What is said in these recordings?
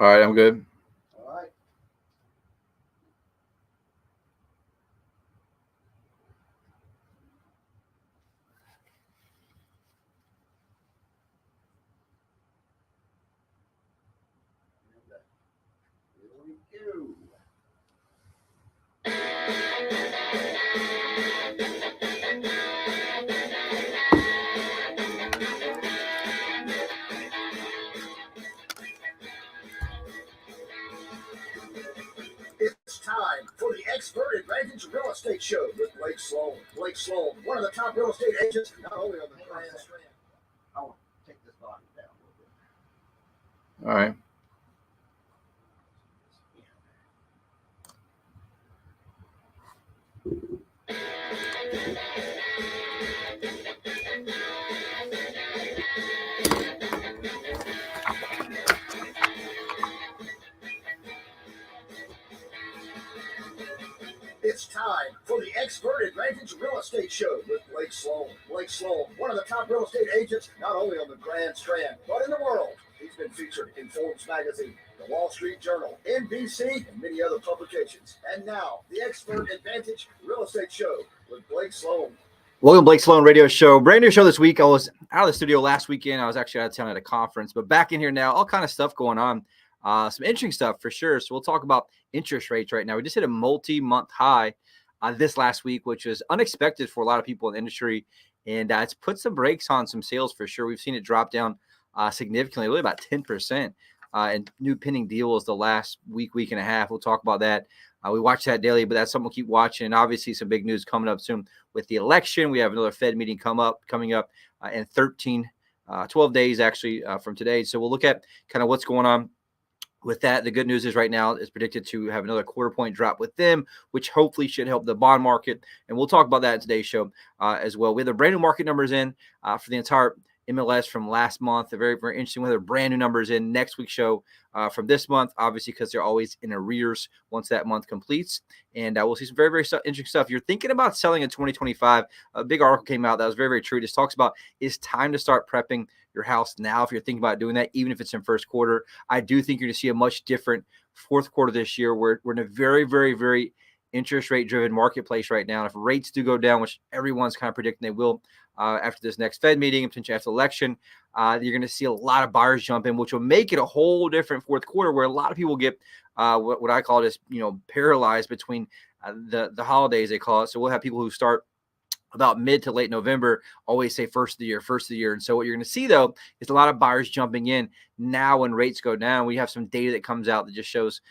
All right, I'm good. All right. Here we go. It's time for the Expert Advantage Real Estate Show with Blake Sloan. Blake Sloan, one of the top real estate agents, not only on the Grand Strand. I want to take this volume down a little bit. All right. It's time for the Expert Advantage Real Estate Show with Blake Sloan. Blake Sloan, one of the top real estate agents, not only on the Grand Strand, but in the world. He's been featured in Forbes magazine, the Wall Street Journal, NBC, and many other publications. And now, the Expert Advantage Real Estate Show with Blake Sloan. Welcome to Blake Sloan Radio Show. Brand new show this week. I was out of the studio last weekend. I was actually out of town at a conference, but back in here now. All kind of stuff going on. Some interesting stuff for sure. So we'll talk about interest rates right now. We just hit a multi-month high this last week, which was unexpected for a lot of people in the industry. And it's put some brakes on some sales for sure. We've seen it drop down significantly, really about 10%. And new pending deals the last week and a half. We'll talk about that. We watch that daily, but that's something we'll keep watching. And obviously, some big news coming up soon with the election. We have another Fed meeting coming up in 12 days actually from today. So we'll look at kind of what's going on with that. The good news is right now it's predicted to have another quarter point drop with them, which hopefully should help the bond market. And we'll talk about that in today's show as well. We have the brand new market numbers in for the entire MLS from last month. They're very, very interesting. We have brand new numbers in next week's show from this month, obviously, because they're always in arrears once that month completes. And we'll see some very, very interesting stuff. If you're thinking about selling in 2025, a big article came out that was very, very true. It just talks about it's time to start prepping your house now if you're thinking about doing that, even if it's in first quarter. I do think you're going to see a much different fourth quarter this year. We're in a very, very, very interest rate driven marketplace right now. And if rates do go down, which everyone's kind of predicting they will after this next Fed meeting and potentially after the election, you're going to see a lot of buyers jump in, which will make it a whole different fourth quarter where a lot of people get what I call this, paralyzed between the holidays, they call it. So we'll have people who start about mid to late November always say first of the year. And so what you're going to see, though, is a lot of buyers jumping in now when rates go down. We have some data that comes out that just shows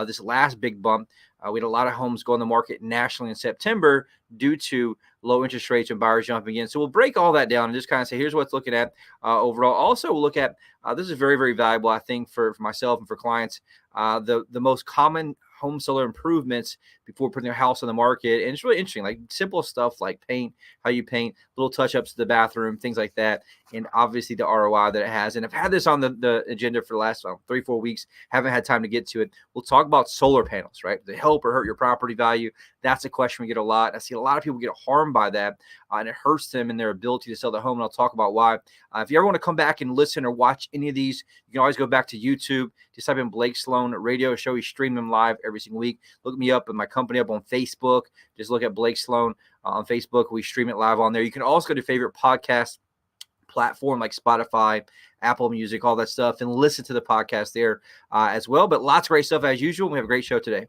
this last big bump. We had a lot of homes go on the market nationally in September due to low interest rates and buyers jumping in. So we'll break all that down and just kind of say, here's what's looking at overall. Also, we'll look at, this is very, very valuable, I think, for myself and for clients, the most common home seller improvements before putting their house on the market. And it's really interesting, like simple stuff like paint, how you paint, little touch-ups to the bathroom, things like that. And obviously the ROI that it has. And I've had this on the agenda for the last 3-4 weeks. Haven't had time to get to it. We'll talk about solar panels, right? Do they help or hurt your property value? That's a question we get a lot. I see a lot of people get harmed by that, and it hurts them in their ability to sell their home. And I'll talk about why. If you ever want to come back and listen or watch any of these, you can always go back to YouTube. Just type in Blake Sloan Radio Show. We stream them live every single week. Look me up and my company up on Facebook. Just look at Blake Sloan on Facebook. We stream it live on there. You can also go to your favorite podcast platform like Spotify, Apple Music, all that stuff, and listen to the podcast there as well. But lots of great stuff as usual. We have a great show today.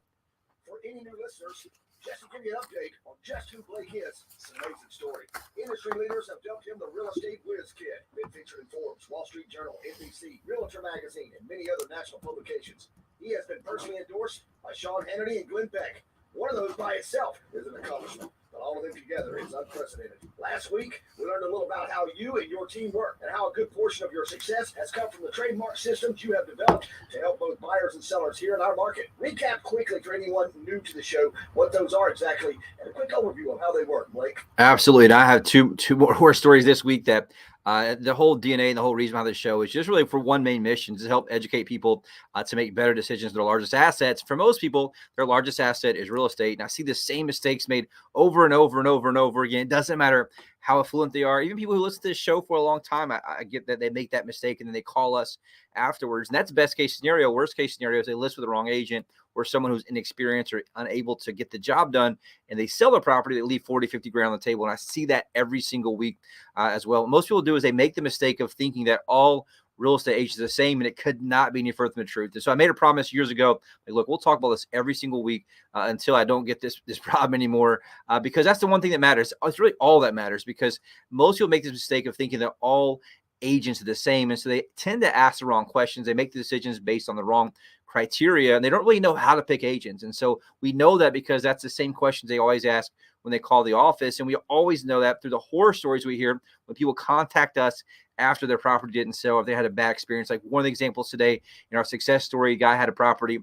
For any new listeners, just to give you an update on just who Blake is, it's an amazing story. Industry leaders have dubbed him the real estate whiz kid. Been featured in Forbes, Wall Street Journal, NBC, Realtor Magazine, and many other national publications. He has been personally endorsed by Sean Hannity and Glenn Beck. One of those by itself is an accomplishment, but all of them together is unprecedented. Last week, we learned a little about how you and your team work and how a good portion of your success has come from the trademark systems you have developed to help both buyers and sellers here in our market. Recap quickly for anyone new to the show what those are exactly and a quick overview of how they work, Blake. Absolutely. And I have two more stories this week that the whole DNA and the whole reason behind the show is just really for one main mission, to help educate people to make better decisions. Their largest assets. For most people, their largest asset is real estate. And I see the same mistakes made over and over and over and over again. It doesn't matter how affluent they are. Even people who listen to this show for a long time, I get that they make that mistake and then they call us afterwards. And that's best case scenario. Worst case scenario is they list with the wrong agent or someone who's inexperienced or unable to get the job done, and they sell their property, they leave 40, 50 grand on the table. And I see that every single week as well. What most people do is they make the mistake of thinking that all real estate agents are the same, and it could not be any further from the truth. And so I made a promise years ago, like, look, we'll talk about this every single week until I don't get this problem anymore, because that's the one thing that matters. It's really all that matters, because most people make this mistake of thinking that all agents are the same. And so they tend to ask the wrong questions. They make the decisions based on the wrong criteria, and they don't really know how to pick agents. And so we know that because that's the same questions they always ask when they call the office. And we always know that through the horror stories we hear when people contact us after their property didn't sell, if they had a bad experience. Like one of the examples today in our success story, a guy had a property,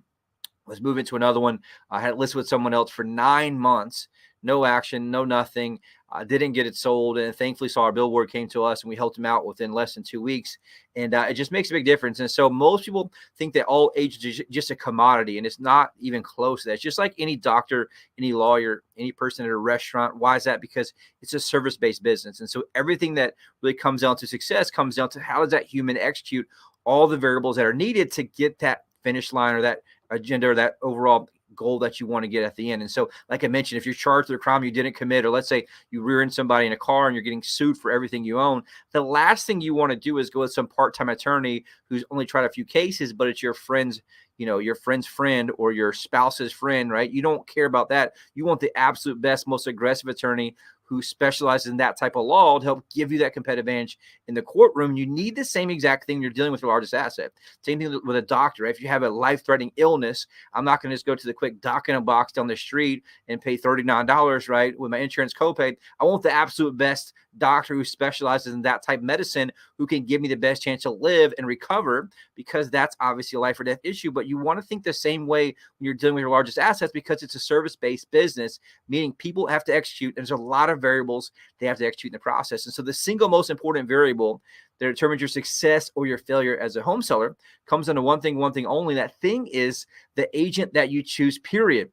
was moving to another one, had it listed with someone else for 9 months, no action, no nothing, didn't get it sold. And thankfully saw our billboard, came to us, and we helped him out within less than 2 weeks. And it just makes a big difference. And so most people think that all agents are just a commodity, and it's not even close to that. It's just like any doctor, any lawyer, any person at a restaurant. Why is that? Because it's a service-based business. And so everything that really comes down to success comes down to how does that human execute all the variables that are needed to get that finish line or that agenda or that overall goal that you want to get at the end. And so, like I mentioned, if you're charged with a crime you didn't commit, or let's say you rear-end somebody in a car and you're getting sued for everything you own, the last thing you want to do is go with some part-time attorney who's only tried a few cases, but it's your friend's, your friend's friend or your spouse's friend, right? You don't care about that. You want the absolute best, most aggressive attorney who specializes in that type of law to help give you that competitive advantage in the courtroom. You need the same exact thing you're dealing with your largest asset. Same thing with a doctor. If you have a life-threatening illness, I'm not going to just go to the quick doc in a box down the street and pay $39, right, with my insurance copay. I want the absolute best doctor who specializes in that type of medicine, who can give me the best chance to live and recover, because that's obviously a life or death issue. But you want to think the same way when you're dealing with your largest assets, because it's a service-based business, meaning people have to execute. And there's a lot of variables they have to execute in the process. And so the single most important variable that determines your success or your failure as a home seller comes down to one thing only. That thing is the agent that you choose, period.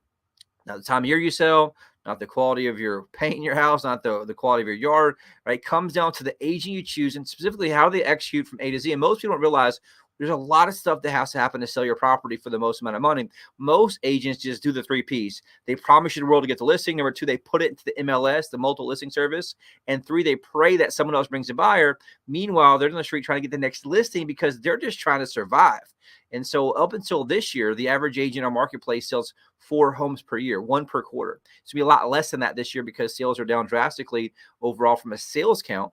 Not the time of year you sell, not the quality of your paint in your house, not the quality of your yard, right? It comes down to the agent you choose, and specifically how they execute from A to Z. And most people don't realize there's a lot of stuff that has to happen to sell your property for the most amount of money. Most agents just do the 3 Ps. They promise you the world to get the listing. Number 2, they put it into the MLS, the multiple listing service. And 3, they pray that someone else brings a buyer. Meanwhile, they're on the street trying to get the next listing because they're just trying to survive. And so up until this year, the average agent in our marketplace sells 4 homes per year, 1 per quarter. It's going to be a lot less than that this year because sales are down drastically overall from a sales count.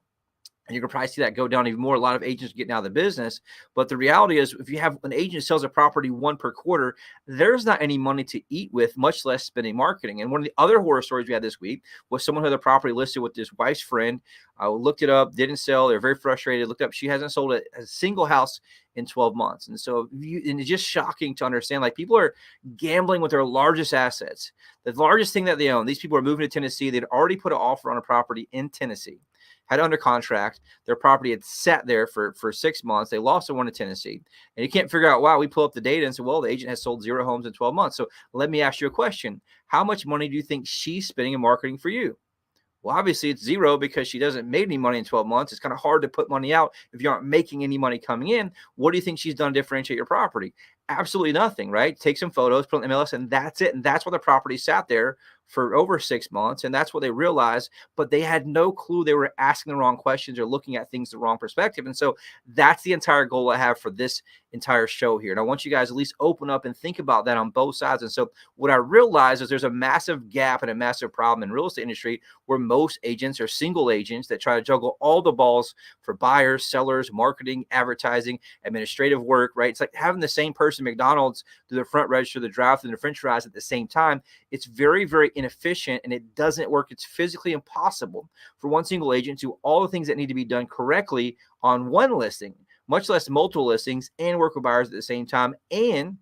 And you can probably see that go down even more. A lot of agents getting out of the business. But the reality is, if you have an agent who sells a property 1 per quarter, there's not any money to eat with, much less spending marketing. And one of the other horror stories we had this week was someone who had a property listed with his wife's friend. Looked it up, didn't sell. They're very frustrated. Looked up, she hasn't sold a single house in 12 months. And so and it's just shocking to understand, like, people are gambling with their largest assets, the largest thing that they own. These people are moving to Tennessee. They'd already put an offer on a property in Tennessee, had under contract. Their property had sat there for 6 months. They lost the one in Tennessee. And you can't figure out why. We pull up the data and say, well, the agent has sold 0 homes in 12 months. So let me ask you a question. How much money do you think she's spending in marketing for you? Well, obviously it's 0 because she doesn't make any money in 12 months. It's kind of hard to put money out if you aren't making any money coming in. What do you think she's done to differentiate your property? Absolutely nothing, right? Take some photos, put on MLS, and that's it. And that's why the property sat there for over 6 months. And that's what they realized, but they had no clue. They were asking the wrong questions or looking at things the wrong perspective. And so that's the entire goal I have for this entire show here. And I want you guys at least open up and think about that on both sides. And so what I realize is there's a massive gap and a massive problem in the real estate industry where most agents are single agents that try to juggle all the balls for buyers, sellers, marketing, advertising, administrative work, right? It's like having the same person, McDonald's, do the front register, the drive-thru, and the french fries at the same time. It's very, very inefficient, and it doesn't work. It's physically impossible for one single agent to do all the things that need to be done correctly on one listing, much less multiple listings, and work with buyers at the same time, and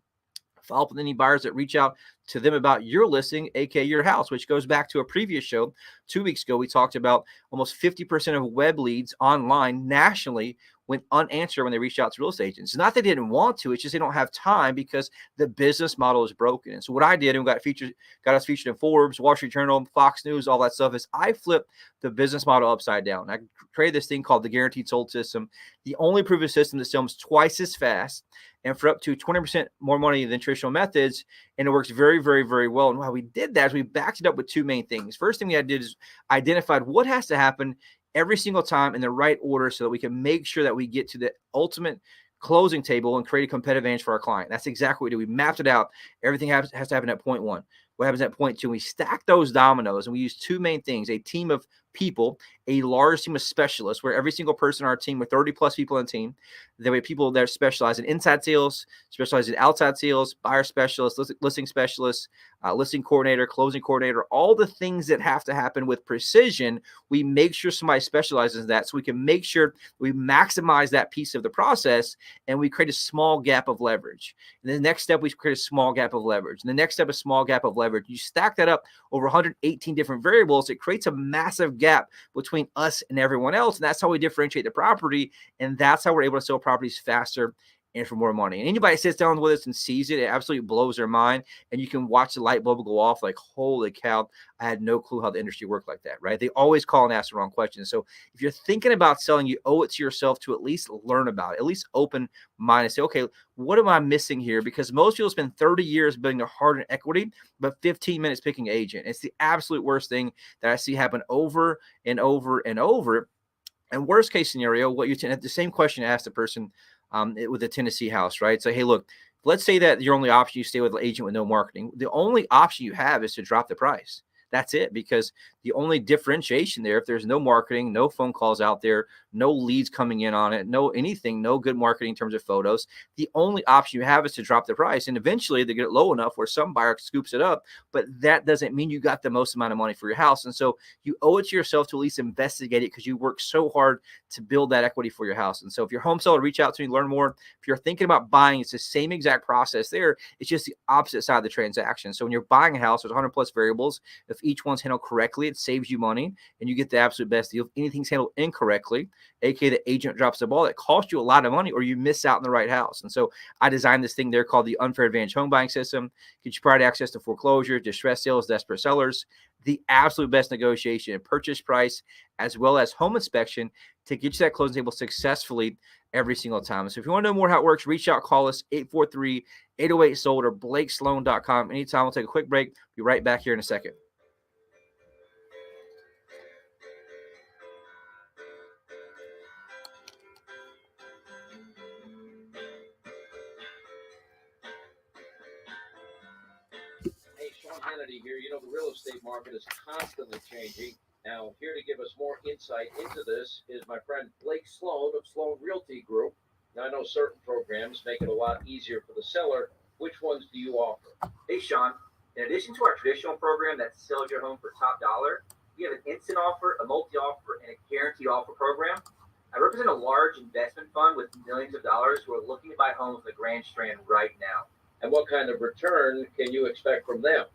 follow up with any buyers that reach out to them about your listing, aka your house, which goes back to a previous show 2 weeks ago. We talked about almost 50% of web leads online nationally went unanswered when they reached out to real estate agents. It's not that they didn't want to, it's just they don't have time because the business model is broken. And so what I did, and got us featured in Forbes, Wall Street Journal, Fox News, all that stuff, is I flipped the business model upside down. I created this thing called the Guaranteed Sold System, the only proven system that sells twice as fast and for up to 20% more money than traditional methods. And it works very, very, very well. And how we did that is we backed it up with two main things. First thing we had to do is identified what has to happen every single time in the right order so that we can make sure that we get to the ultimate closing table and create a competitive advantage for our client. That's exactly what we do. We mapped it out. Everything has to happen at point one. What happens at point two? We stack those dominoes, and we use two main things: a team of people, a large team of specialists, where every single person on our team, with 30 plus people on the team, there are people that specialize in inside sales, specialize in outside sales, buyer specialists, listing specialists, listing coordinator, closing coordinator, all the things that have to happen with precision. We make sure somebody specializes in that so we can make sure we maximize that piece of the process, and we create a small gap of leverage. And the next step, we create a small gap of leverage. And the next step, a small gap of leverage. You stack that up over 118 different variables, it creates a massive gap between us and everyone else. And that's how we differentiate the property. And that's how we're able to sell properties faster and for more money. And anybody that sits down with us and sees it, it absolutely blows their mind. And you can watch the light bulb go off like, holy cow, I had no clue how the industry worked like that, right? They always call and ask the wrong questions. So if you're thinking about selling, you owe it to yourself to at least learn about it, at least open mind and say, okay, what am I missing here? Because most people spend 30 years building their hard-earned equity, but 15 minutes picking an agent. It's the absolute worst thing that I see happen over and over and over. And worst case scenario, what you the same question asked the person with the Tennessee house, right? So, hey, look, let's say that your only option, you stay with an agent with no marketing. The only option you have is to drop the price. That's it, because the only differentiation there, if there's no marketing, no phone calls out there, no leads coming in on it, no anything, no good marketing in terms of photos, the only option you have is to drop the price. And eventually they get it low enough where some buyer scoops it up, but that doesn't mean you got the most amount of money for your house. And so you owe it to yourself to at least investigate it, because you work so hard to build that equity for your house. And so if you're home seller, reach out to me, learn more. If you're thinking about buying, it's the same exact process there. It's just the opposite side of the transaction. So when you're buying a house, there's 100 plus variables. If each one's handled correctly, it saves you money and you get the absolute best deal. If anything's handled incorrectly, aka the agent drops the ball, that costs you a lot of money, or you miss out on the right house. And so I designed this thing there called the Unfair Advantage Home Buying System. Gives you prior access to foreclosure, distress sales, desperate sellers, the absolute best negotiation and purchase price, as well as home inspection to get you that closing table successfully every single time. So if you want to know more how it works, reach out, call us 843-808-SOLD or BlakeSloan.com. Anytime. We'll take a quick break. Be right back here in a second. Here, you know, the real estate market is constantly changing. Now, here to give us more insight into this is my friend Blake Sloan of Sloan Realty Group. Now, I know certain programs make it a lot easier for the seller. Which ones do you offer? Hey, Sean. In addition to our traditional program that sells your home for top dollar, we have an instant offer, a multi-offer, and a guaranteed offer program. I represent a large investment fund with millions of dollars who are looking to buy homes in the Grand Strand right now. And what kind of return can you expect from them?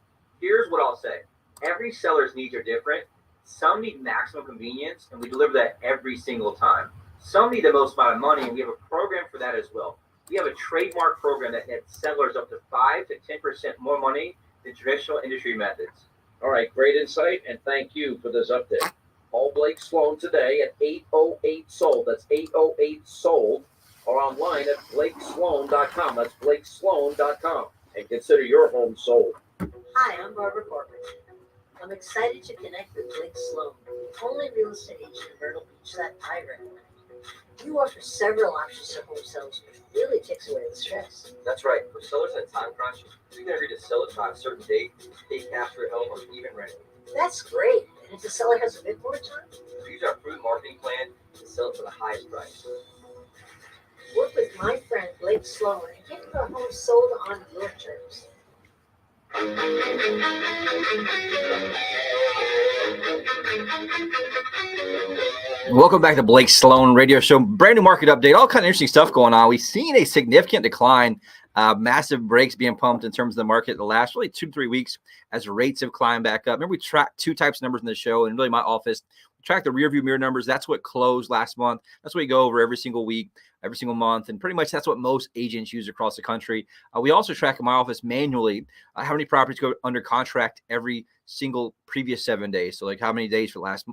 Here's what I'll say. Every seller's needs are different. Some need maximum convenience, and we deliver that every single time. Some need the most amount of money, and we have a program for that as well. We have a trademark program that nets settlers up to 5 to 10% more money than traditional industry methods. All right, great insight, and thank you for this update. Call Blake Sloan today at 808-SOLD. That's 808-SOLD, or online at BlakeSloan.com. That's BlakeSloan.com. And consider your home sold. Hi, I'm Barbara Corbett. I'm excited to connect with Blake Sloan, the only real estate agent in Myrtle Beach that I recommend. You offer several options to home sellers, which really takes away the stress. That's right. For sellers in a time crunch, you can agree to sell it by a certain date, pay cash for your home, or even rent it. That's great. And if the seller has a bit more time? Use our proven marketing plan to sell it for the highest price. Work with my friend Blake Sloan and get your home sold on your terms. Welcome back to Blake Sloan Radio Show. Brand new market update. All kind of interesting stuff going on. We've seen a significant decline, massive breaks being pumped in terms of the market the last really 2 to 3 weeks as rates have climbed back up. Remember, we track two types of numbers in the show, and really my office, we track the rear view mirror numbers. That's what closed last month. That's what we go over every single week, every single month. And pretty much that's what most agents use across the country. We also track in my office manually how many properties go under contract every single previous 7 days. So like how many days for the last,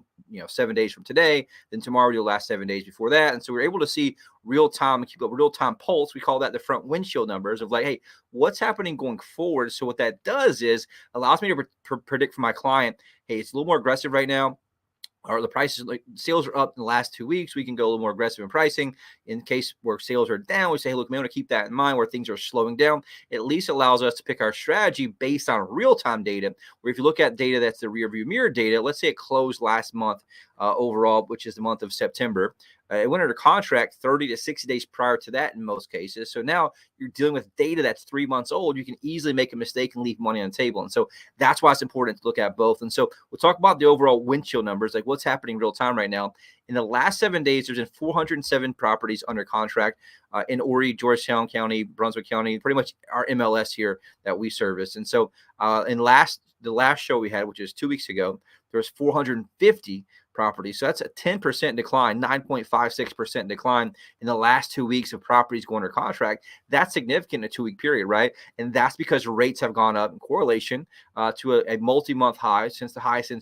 7 days from today, then tomorrow we do the last 7 days before that. And so we're able to see real time and keep up real time pulse. We call that the front windshield numbers of like, hey, what's happening going forward? So what that does is allows me to predict for my client, hey, it's a little more aggressive right now. Or the prices, like sales are up in the last 2 weeks, we can go a little more aggressive in pricing. In case where sales are down, we say, hey, look, we want to keep that in mind where things are slowing down. It at least allows us to pick our strategy based on real-time data, where if you look at data that's the rear view mirror data, let's say it closed last month overall, which is the month of September. It went under contract 30 to 60 days prior to that in most cases. So now you're dealing with data that's 3 months old. You can easily make a mistake and leave money on the table. And so that's why it's important to look at both. And so we'll talk about the overall windshield numbers, like what's happening real time right now. In the last 7 days, there's been 407 properties under contract in Horry, Georgetown County, Brunswick County, pretty much our MLS here that we service. And so the last show we had, which is 2 weeks ago, there was 450 properties. So that's a 10% decline, 9.56% decline in the last 2 weeks of properties going under contract. That's significant in a 2-week period, right? And that's because rates have gone up in correlation to a multi-month high since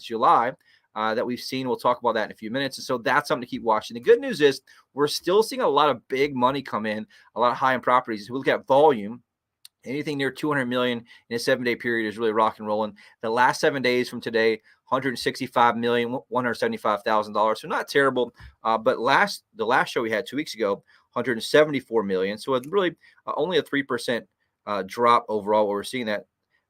July. That we've seen. We'll talk about that in a few minutes. And so that's something to keep watching. The good news is we're still seeing a lot of big money come in, a lot of high-end properties. If we look at volume, anything near 200 million in a 7-day period is really rock and rolling. The last 7 days from today, $165,175,000. So not terrible. But the last show we had 2 weeks ago, $174 million. So it's really only a 3% drop overall. What we're seeing that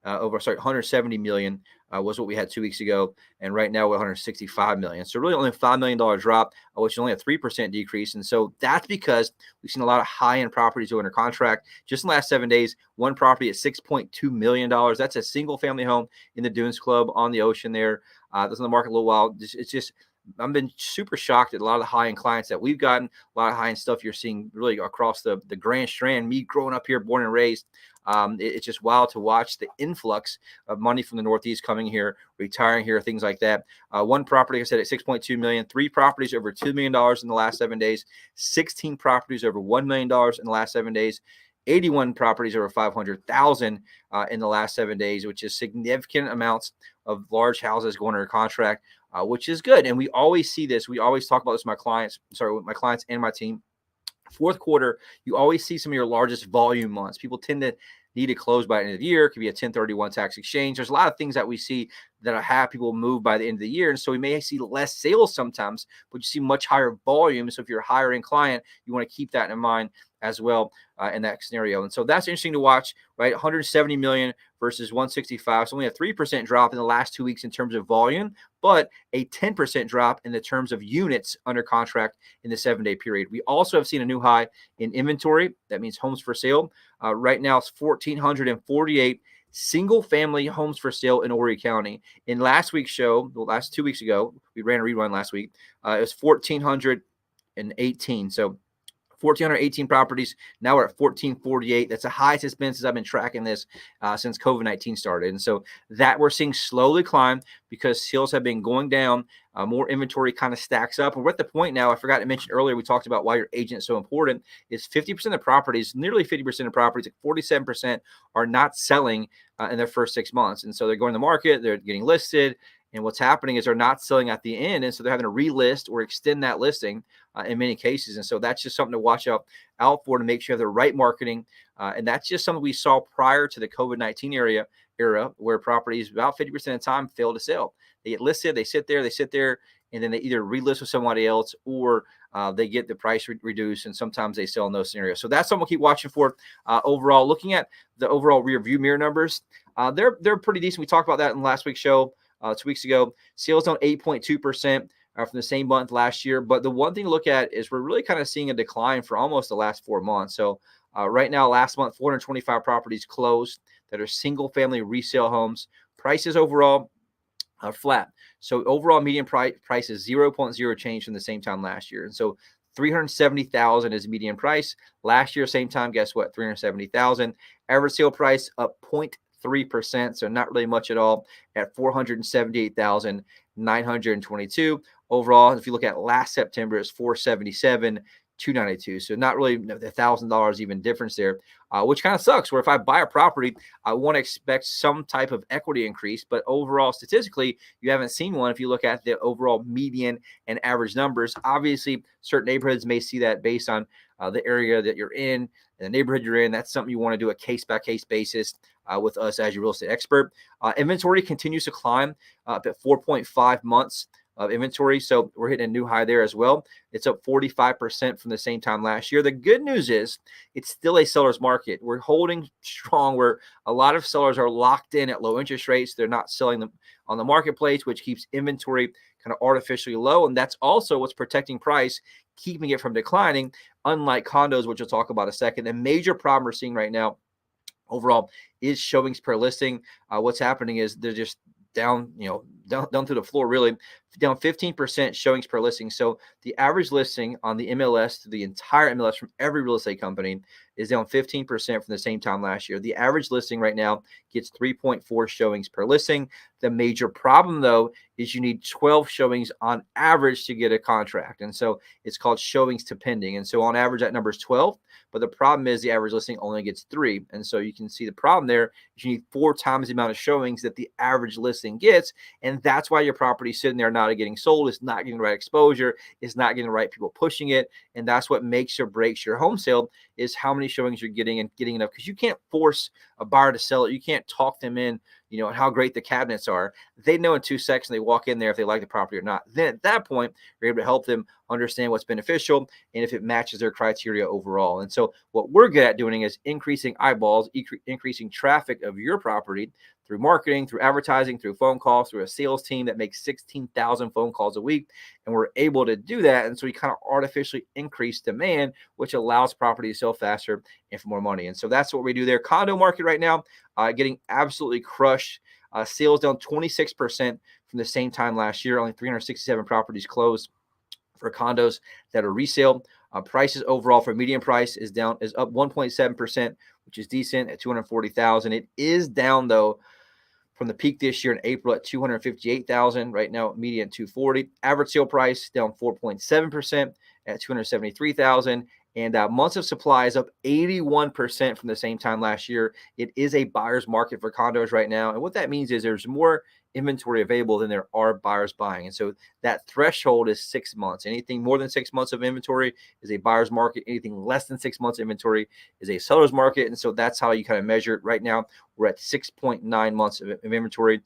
$170 million was what we had 2 weeks ago, and right now we're $165 million. So really only a $5 million drop, which is only a 3% decrease. And so that's because we've seen a lot of high-end properties go under contract. Just in the last 7 days, one property at $6.2 million. That's a single-family home in the Dunes Club on the ocean there. That's on the market a little while. It's just I've been super shocked at a lot of the high-end clients that we've gotten, a lot of high-end stuff you're seeing really across the Grand Strand. Me growing up here, born and raised, it's just wild to watch the influx of money from the Northeast coming here, retiring here, things like that. One property, like I said, at $6.2 million, 3 properties over $2 million in the last 7 days, 16 properties over $1 million in the last 7 days, 81 properties over 500,000 in the last 7 days, which is significant amounts of large houses going under contract, which is good. And we always see this. We always talk about this with my clients and my team. Fourth quarter, you always see some of your largest volume months. People tend to need to close by the end of the year. It could be a 1031 tax exchange. There's a lot of things that we see that have people move by the end of the year. And so we may see less sales sometimes, but you see much higher volume. So if you're a higher end client, you want to keep that in mind as well in that scenario. And so that's interesting to watch, right? 170 million versus 165. So only a 3% drop in the last 2 weeks in terms of volume, but a 10% drop in the terms of units under contract in the 7-day period. We also have seen a new high in inventory. That means homes for sale. Right now it's 1,448 single family homes for sale in Horry County. In last week's show, the last 2 weeks ago, we ran a rerun last week. It was 1,418. So 1,418 properties. Now we're at 1,448. That's the highest it's been since I've been tracking this since COVID-19 started. And so that we're seeing slowly climb because sales have been going down. More inventory kind of stacks up. And we're at the point now, I forgot to mention earlier, we talked about why your agent is so important, is 50% of properties, nearly 50% of properties, like 47% are not selling in their first 6 months. And so they're going to the market, they're getting listed. And what's happening is they're not selling at the end. And so they're having to relist or extend that listing in many cases. And so that's just something to watch out for to make sure you have the right marketing. And that's just something we saw prior to the COVID-19 era where properties about 50% of the time fail to sell. They get listed, they sit there, and then they either relist with somebody else or they get the price reduced, and sometimes they sell in those scenarios. So that's something we'll keep watching for. Overall, looking at the overall rear view mirror numbers, they're pretty decent. We talked about that in last week's show 2 weeks ago. Sales down 8.2% from the same month last year. But the one thing to look at is we're really kind of seeing a decline for almost the last 4 months. So right now, last month, 425 properties closed that are single-family resale homes. Prices overall are flat. So overall median price is 0.0 change from the same time last year. And so $370,000 is median price. Last year, same time, guess what? $370,000. Average sale price up 0.3%, so not really much at all at $478,922. overall. If you look at last September, it's 477. 292. So not really the $1,000 even difference there, which kind of sucks. Where if I buy a property, I want to expect some type of equity increase, but overall statistically, you haven't seen one. If you look at the overall median and average numbers, obviously certain neighborhoods may see that based on the area that you're in and the neighborhood you're in. That's something you want to do a case by case basis with us as your real estate expert. Inventory continues to climb up at 4.5 months of inventory. So we're hitting a new high there as well. It's up 45% from the same time last year. The good news is it's still a seller's market. We're holding strong where a lot of sellers are locked in at low interest rates. They're not selling them on the marketplace, which keeps inventory kind of artificially low. And that's also what's protecting price, keeping it from declining, unlike condos, which we'll talk about in a second. The major problem we're seeing right now overall is showings per listing. What's happening is they're just down, down to the floor, really down 15% showings per listing. So the average listing on the MLS, the entire MLS from every real estate company, is down 15% from the same time last year. The average listing right now gets 3.4 showings per listing. The major problem, though, is you need 12 showings on average to get a contract. And so it's called showings to pending. And so on average, that number is 12. But the problem is the average listing only gets 3. And so you can see the problem there is you need 4 times the amount of showings that the average listing gets. And that's why your property is sitting there not getting sold. It's not getting the right exposure. It's not getting the right people pushing it. And that's what makes or breaks your home sale, is how many showings you're getting and getting enough. Because you can't force a buyer to sell it. You can't talk them in, and how great the cabinets are. They know in 2 seconds they walk in there if they like the property or not. Then at that point, you're able to help them understand what's beneficial and if it matches their criteria overall. And so what we're good at doing is increasing eyeballs, increasing traffic of your property through marketing, through advertising, through phone calls, through a sales team that makes 16,000 phone calls a week. And we're able to do that. And so we kind of artificially increase demand, which allows property to sell faster and for more money. And so that's what we do there. Condo market right now, getting absolutely crushed. Sales down 26% from the same time last year. Only 367 properties closed for condos that are resale. Prices overall for median price is up 1.7%, which is decent at $240,000. It is down though from the peak this year in April at $258,000. Right now, median $240,000. Average sale price down 4.7% at $273,000. And months of supply is up 81% from the same time last year. It is a buyer's market for condos right now. And what that means is there's more inventory available than there are buyers buying. And so that threshold is 6 months. Anything more than 6 months of inventory is a buyer's market. Anything less than 6 months inventory is a seller's market. And so that's how you kind of measure it. Right now, we're at 6.9 months of inventory.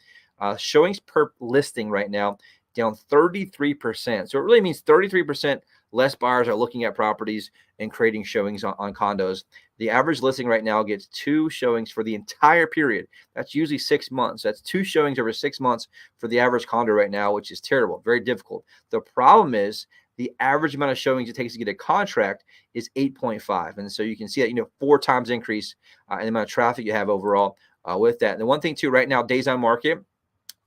Showings per listing right now down 33%. So it really means 33% less buyers are looking at properties and creating showings on condos. The average listing right now gets 2 showings for the entire period. That's usually 6 months. That's 2 showings over 6 months for the average condo right now, which is terrible, very difficult. The problem is the average amount of showings it takes to get a contract is 8.5. And so you can see that, 4 times increase in the amount of traffic you have overall with that. And the one thing too, right now, days on market,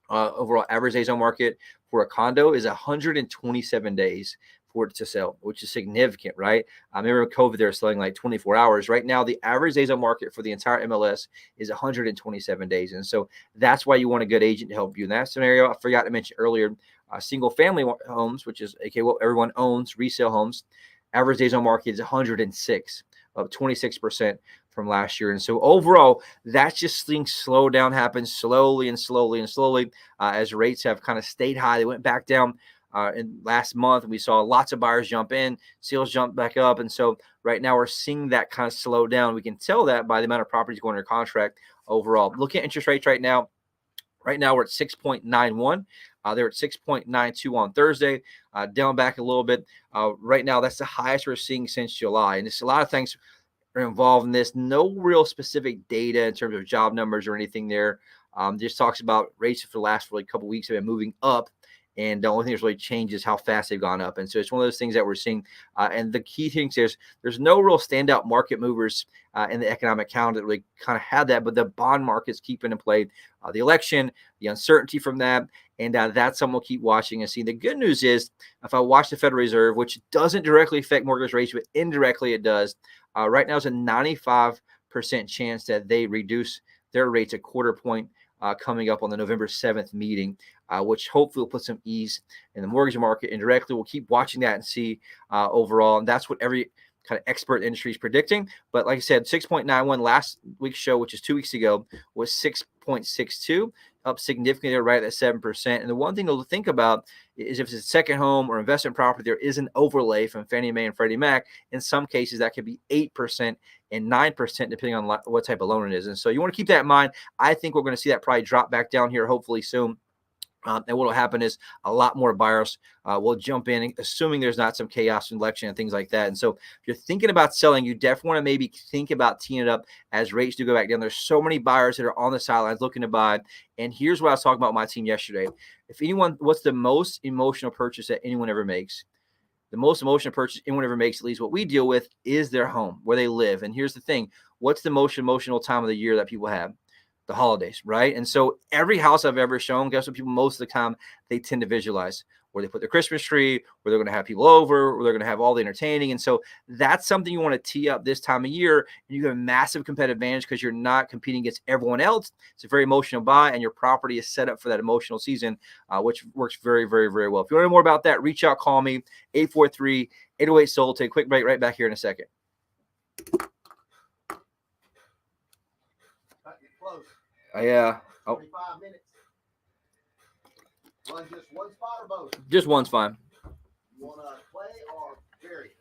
overall average days on market for a condo is 127 days for it to sell, which is significant, right? I remember COVID, they were selling like 24 hours. Right now, the average days on market for the entire MLS is 127 days. And so that's why you want a good agent to help you in that scenario. I forgot to mention earlier, single family homes, which is what everyone owns, resale homes, average days on market is 106, up 26% from last year. And so overall, that's just seeing slow down happen slowly and slowly and slowly as rates have kind of stayed high. They went back down in last month, and we saw lots of buyers jump in, sales jump back up. And so right now we're seeing that kind of slow down. We can tell that by the amount of properties going under contract overall. Looking at interest rates right now we're at 6.91. They're at 6.92 on Thursday, down back a little bit. Right now, that's the highest we're seeing since July. And it's a lot of things are involved in this. No real specific data in terms of job numbers or anything there. Just talks about rates for the last really couple of weeks have been moving up. And the only thing that's really changed is how fast they've gone up. And so it's one of those things that we're seeing. And the key thing is there's no real standout market movers in the economic calendar that really kind of had that. But the bond market's keeping in play the election, the uncertainty from that. And that's something we'll keep watching and see. The good news is if I watch the Federal Reserve, which doesn't directly affect mortgage rates, but indirectly it does, right now is a 95% chance that they reduce their rates a quarter point coming up on the November 7th meeting, which hopefully will put some ease in the mortgage market indirectly. We'll keep watching that and see overall. And that's what every kind of expert in the industry is predicting. But like I said, 6.91 last week's show, which is 2 weeks ago, was 6.62, up significantly right at 7%. And the one thing to think about is if it's a second home or investment property, there is an overlay from Fannie Mae and Freddie Mac. In some cases, that could be 8% and 9%, depending on what type of loan it is. And so you want to keep that in mind. I think we're going to see that probably drop back down here, hopefully soon. And what will happen is a lot more buyers will jump in, assuming there's not some chaos in election and things like that. And so if you're thinking about selling, you definitely want to maybe think about teeing it up as rates do go back down. There's so many buyers that are on the sidelines looking to buy. And here's what I was talking about with my team yesterday. If anyone, what's the most emotional purchase that anyone ever makes? The most emotional purchase anyone ever makes, at least what we deal with, is their home, where they live. And here's the thing. What's the most emotional time of the year that people have? The holidays, right? And so every house I've ever shown, guess what people most of the time they tend to visualize? Where they put their Christmas tree, where they're going to have people over, where they're going to have all the entertaining. And so that's something you want to tee up this time of year. And you have a massive competitive advantage because you're not competing against everyone else. It's a very emotional buy, and your property is set up for that emotional season, which works very, very, very well. If you want to know more about that, reach out, call me, 843-808-SOLD. Take a quick break, right back here in a second. Yeah. Oh. 25 minutes. Run just one spot or both? Just one's fine. You want to play or Jerry?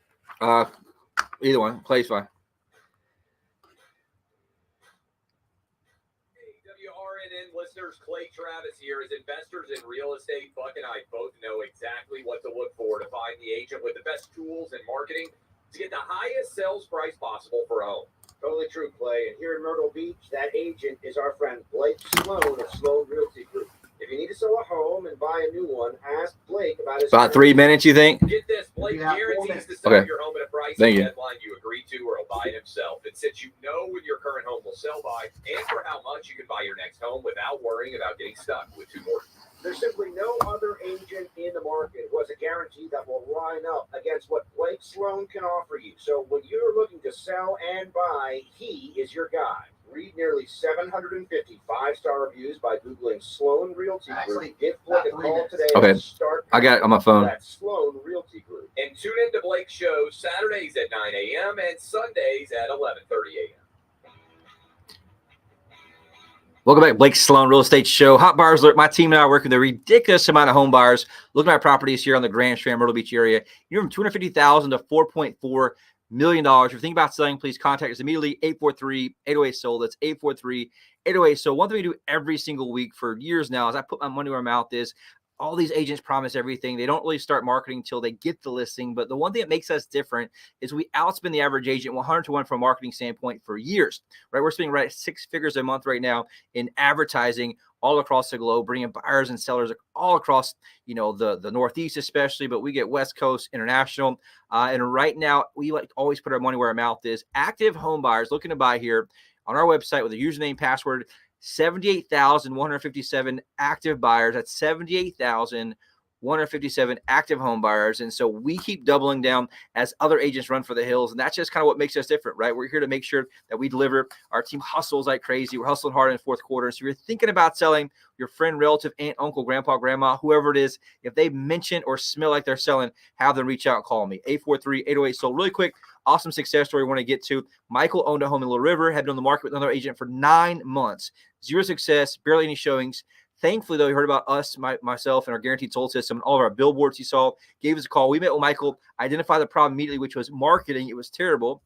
Either one. Play's fine. Hey, WRNN listeners, Clay Travis here. As investors in real estate, Buck and I both know exactly what to look for to find the agent with the best tools and marketing to get the highest sales price possible for a home. Totally true, Clay. And here in Myrtle Beach, that agent is our friend Blake Sloan of Sloan Realty Group. If you need to sell a home and buy a new one, ask Blake about his. About 3 minutes, you think? Get this, Blake Yeah, guarantees to sell Okay. your home at a price Thank and you. deadline you agree to, or he'll buy it himself. And since you know when your current home will sell by and for how much, you can buy your next home without worrying about getting stuck with two mortgages. There's simply no other agent in the market who has a guarantee that will line up against what Blake Sloan can offer you. So when you're looking to sell and buy, he is your guy. Read nearly 750 five-star reviews by Googling Sloan Realty Group. Give Blake a call today. Okay. And start I got it on my phone. That's Sloan Realty Group. And tune in to Blake's show Saturdays at 9 a.m. and Sundays at 11:30 a.m. Welcome back, Blake Sloan Real Estate Show. Hot Buyers Alert. My team and I are working with a ridiculous amount of home buyers looking at properties here on the Grand Strand, Myrtle Beach area. You're from $250,000 to $4.4 million. If you're thinking about selling, please contact us immediately. 843-808-SOLD. That's 843-808-SOLD. One thing we do every single week for years now is I put my money where my mouth is. All these agents promise everything. They don't really start marketing until they get the listing. But the one thing that makes us different is we outspend the average agent 100 to 1 from a marketing standpoint for years, right? We're spending right at 6 figures a month right now in advertising all across the globe, bringing buyers and sellers all across, the Northeast especially, but we get West Coast, international. And right now, we like to always put our money where our mouth is. Active home buyers looking to buy here on our website with a username, password, 78,157 active buyers. That's 78,157 active home buyers. And so we keep doubling down as other agents run for the hills. And that's just kind of what makes us different, right? We're here to make sure that we deliver. Our team hustles like crazy. We're hustling hard in the fourth quarter. So if you're thinking about selling, your friend, relative, aunt, uncle, grandpa, grandma, whoever it is, if they mention or smell like they're selling, have them reach out and call me. 843-808-SOLD. Really quick, awesome success story we want to get to. Michael owned a home in Little River, had been on the market with another agent for 9 months. Zero success, barely any showings. Thankfully, though, he heard about us, myself, and our guaranteed sold system, and all of our billboards he saw, gave us a call. We met with Michael, identified the problem immediately, which was marketing. It was terrible.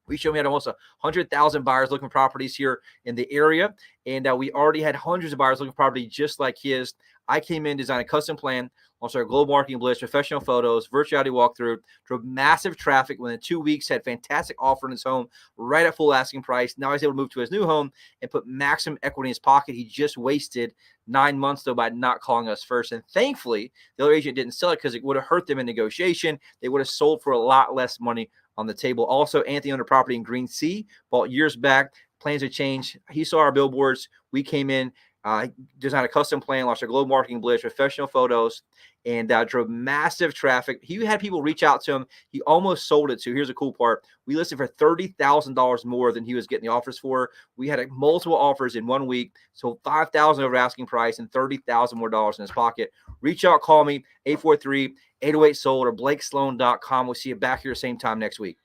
We showed we had almost 100,000 buyers looking for properties here in the area, and we already had hundreds of buyers looking for property just like his. I came in, designed a custom plan, launched our global marketing blitz, professional photos, virtuality walkthrough, drove massive traffic within 2 weeks, had fantastic offer in his home right at full asking price. Now he's able to move to his new home and put maximum equity in his pocket. He just wasted 9 months, though, by not calling us first. And thankfully, the other agent didn't sell it because it would have hurt them in negotiation. They would have sold for a lot less money on the table. Also, Anthony owned a property in Green Sea, bought years back. Plans have changed. He saw our billboards. We came in, He designed a custom plan, launched a global marketing blitz, professional photos, and drove massive traffic. He had people reach out to him. He almost sold it to. Here's a cool part. We listed for $30,000 more than he was getting the offers for. We had multiple offers in 1 week, so $5,000 over asking price and $30,000 more dollars in his pocket. Reach out, call me, 843-808-SOLD or BlakeSloan.com. We'll see you back here same time next week.